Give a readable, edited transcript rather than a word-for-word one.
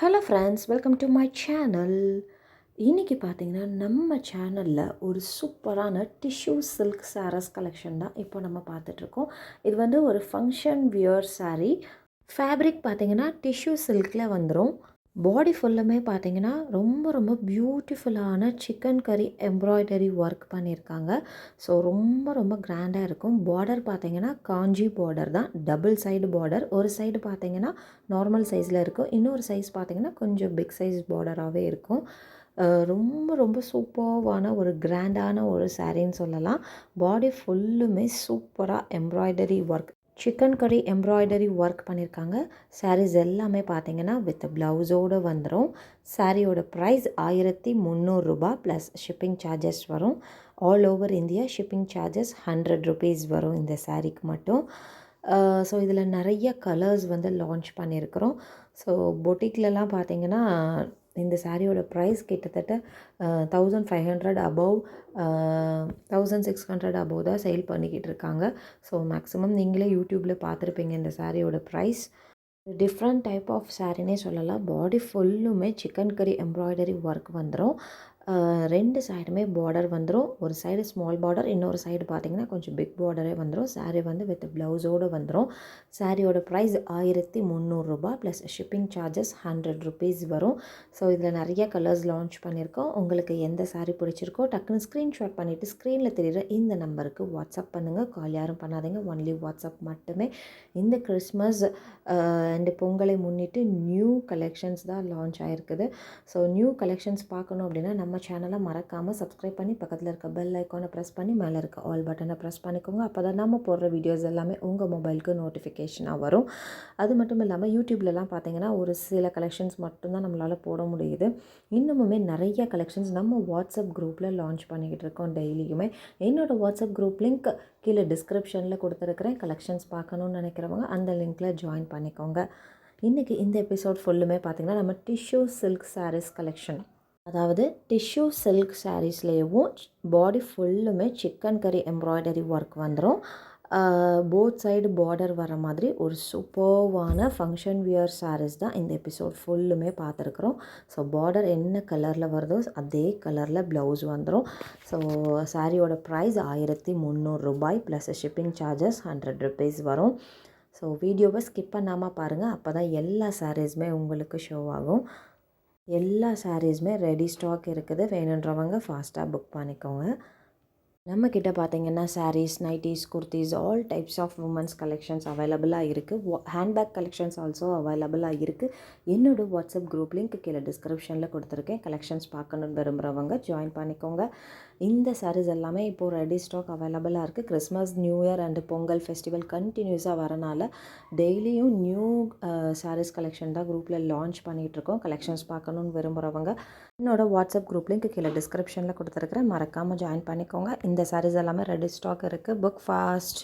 Hello friends, welcome to my channel. இன்றைக்கி பார்த்தீங்கன்னா நம்ம சேனலில் ஒரு சூப்பரான டிஷ்யூ சில்க் சாரீஸ் கலெக்ஷன் தான் இப்போ நம்ம பார்த்துட்ருக்கோம். இது வந்து ஒரு ஃபங்க்ஷன் வியர் saree. ஃபேப்ரிக் பார்த்தீங்கன்னா டிஷ்யூ சில்கில் வந்துடும். பாடி ஃபுல்லுமே பார்த்தீங்கன்னா ரொம்ப ரொம்ப பியூட்டிஃபுல்லான சிக்கன் கரி எம்ப்ராய்டரி ஒர்க் பண்ணியிருக்காங்க. ஸோ ரொம்ப ரொம்ப கிராண்டாக இருக்கும். பார்டர் பார்த்தீங்கன்னா காஞ்சி பார்டர் தான், டபுள் சைடு பார்டர். ஒரு சைடு பார்த்தீங்கன்னா நார்மல் சைஸில் இருக்கும், இன்னொரு சைஸ் பார்த்தீங்கன்னா கொஞ்சம் பிக் சைஸ் பார்டராகவே இருக்கும். ரொம்ப ரொம்ப சூப்பர்வான ஒரு கிராண்டான ஒரு சாரின்னு சொல்லலாம். பாடி ஃபுல்லுமே சூப்பராக embroidery work, chicken curry embroidery work பண்ணியிருக்காங்க. சாரீஸ் எல்லாமே பார்த்தீங்கன்னா வித் ப்ளவுஸோடு வந்துடும். சாரியோட ப்ரைஸ் 1300 ரூபாய் ப்ளஸ் ஷிப்பிங் சார்ஜஸ் வரும். All over India shipping charges 100 rupees வரும் இந்த சாரீக்கு மட்டும். ஸோ இதில் நிறைய கலர்ஸ் வந்து லான்ச் பண்ணியிருக்கிறோம். ஸோ பொட்டிக்லலாம் பார்த்தீங்கன்னா இந்த சாரியோட ப்ரைஸ் கிட்டத்தட்ட 1500 அபவ் 1600 அபவ் தான் சேல் பண்ணிக்கிட்டு இருக்காங்க. ஸோ மேக்ஸிமம் நீங்களே யூடியூப்பில் பார்த்துருப்பீங்க இந்த சாரியோட ப்ரைஸ். டிஃப்ரெண்ட் டைப் ஆஃப் சாரினே சொல்லலாம். பாடி ஃபுல்லுமே சிக்கன் கரி எம்ப்ராய்டரி ஒர்க் வந்துடும். ரெண்டு சைடுமே பார்டர் வந்துடும். ஒரு சைடு ஸ்மால் பார்டர், இன்னொரு சைடு பார்த்திங்கன்னா கொஞ்சம் பிக் பார்டரே வந்துடும். சாரீ வந்து வித் ப்ளவுஸோடு வந்துடும். சாரியோட ப்ரைஸ் 1300 ரூபாய் ப்ளஸ் ஷிப்பிங் சார்ஜஸ் 100 ருபீஸ் வரும். ஸோ இதில் நிறைய கலர்ஸ் லான்ச் பண்ணியிருக்கோம். உங்களுக்கு எந்த சாரீ பிடிச்சிருக்கோ டக்குன்னு ஸ்க்ரீன்ஷாட் பண்ணிவிட்டு ஸ்க்ரீனில் தெரிகிற இந்த நம்பருக்கு வாட்ஸ்அப் பண்ணுங்கள். கால் யாரும் பண்ணாதீங்க, ஒன்லி வாட்ஸ்அப் மட்டுமே. இந்த கிறிஸ்மஸ் அண்டு பொங்கலை முன்னிட்டு நியூ கலெக்ஷன்ஸ் தான் லான்ச் ஆகிருக்குது. ஸோ நியூ கலெக்ஷன்ஸ் பார்க்கணும் அப்படின்னா நம்ம சேனலை மறக்காமல் சப்ஸ்கிரைப் பண்ணி பக்கத்தில் இருக்க பெல் ஐக்கானை ப்ரெஸ் பண்ணி மேலே இருக்க ஆல் பட்டனை ப்ரெஸ் பண்ணிக்கோங்க. அப்போ தான் நம்ம போடுற வீடியோஸ் எல்லாமே உங்கள் மொபைலுக்கு நோட்டிஃபிகேஷனாக வரும். அது மட்டும் இல்லாமல் யூடியூப்லலாம் பார்த்தீங்கன்னா ஒரு சில கலெக்ஷன்ஸ் மட்டும்தான் நம்மளால் போட முடியுது. இன்னுமுமே நிறைய கலெக்ஷன்ஸ் நம்ம வாட்ஸ்அப் குரூப்பில் லான்ச் பண்ணிக்கிட்டு இருக்கோம் டெய்லியுமே. என்னோடய வாட்ஸ்அப் குரூப் லிங்க் கீழே டிஸ்கிரிப்ஷனில் கொடுத்துருக்குறேன். கலெக்ஷன்ஸ் பார்க்கணுன்னு நினைக்கிறவங்க அந்த லிங்க்கில் ஜாயின் பண்ணிக்கோங்க. இன்றைக்கி இந்த எபிசோட் ஃபுல்லுமே பார்த்திங்கன்னா நம்ம டிஷ்யூ சில்க் சாரீஸ் கலெக்ஷன், அதாவது டிஷ்யூ சில்க் சாரீஸ்லேயும் பாடி ஃபுல்லுமே சிக்கன் கரி எம்ப்ராய்டரி ஒர்க் வந்துடும். போத் சைடு பார்டர் வர மாதிரி ஒரு சூப்பர்வான ஃபங்க்ஷன் வியர் சாரீஸ் தான் இந்த எபிசோட் ஃபுல்லுமே பார்த்துருக்குறோம். ஸோ பார்டர் என்ன கலரில் வருதோ அதே கலரில் ப்ளவுஸ் வந்துடும். ஸோ சாரியோட ப்ரைஸ் 1300 ரூபாய் ப்ளஸ் ஷிப்பிங் சார்ஜஸ் 100 ருபீஸ் வரும். ஸோ வீடியோவை ஸ்கிப் பண்ணாமல் பாருங்கள், அப்போ தான் எல்லா சாரீஸுமே உங்களுக்கு ஷோ ஆகும். எல்லா சாரீஸுமே ரெடி ஸ்டாக் இருக்குது. வேணுன்றவங்க ஃபாஸ்ட்டாக புக் பண்ணிக்கோங்க. நம்மக்கிட்ட பார்த்திங்கன்னா sarees, nighties, kurtis, all types of women's collections அவைலபிளாக இருக்குது. ஹேண்ட்பேக் கலெக்ஷன்ஸ் ஆல்சோ அவைலபிளாக இருக்குது. என்னோடய வாட்ஸ்அப் குரூப் லிங்க் கீழே டிஸ்கிரிப்ஷனில் கொடுத்துருக்கேன். கலெக்ஷன்ஸ் பார்க்கணுன்னு விரும்புகிறவங்க ஜாயின் பண்ணிக்கோங்க. இந்த சாரீஸ் எல்லாமே இப்போது ரெடி ஸ்டாக் அவைலபிளாக இருக்குது. Christmas, new year and Pongal festival கண்டினியூஸாக வரனால டெய்லியும் நியூ சாரீஸ் கலெக்ஷன் தான் குரூப்பில் லான்ச் பண்ணிகிட்ருக்கோம். கலெக்ஷன்ஸ் பார்க்கணுன்னு விரும்புகிறவங்க என்னோடய வாட்ஸ்அப் குரூப் லிங்க் கீழே டிஸ்கிரிப்ஷனில் கொடுத்துருக்குறேன். மறக்காமல் ஜாயின் பண்ணிக்கோங்க. இந்த சாரீஸ் எல்லாமே ரெடி ஸ்டாக் இருக்குது. Book fast.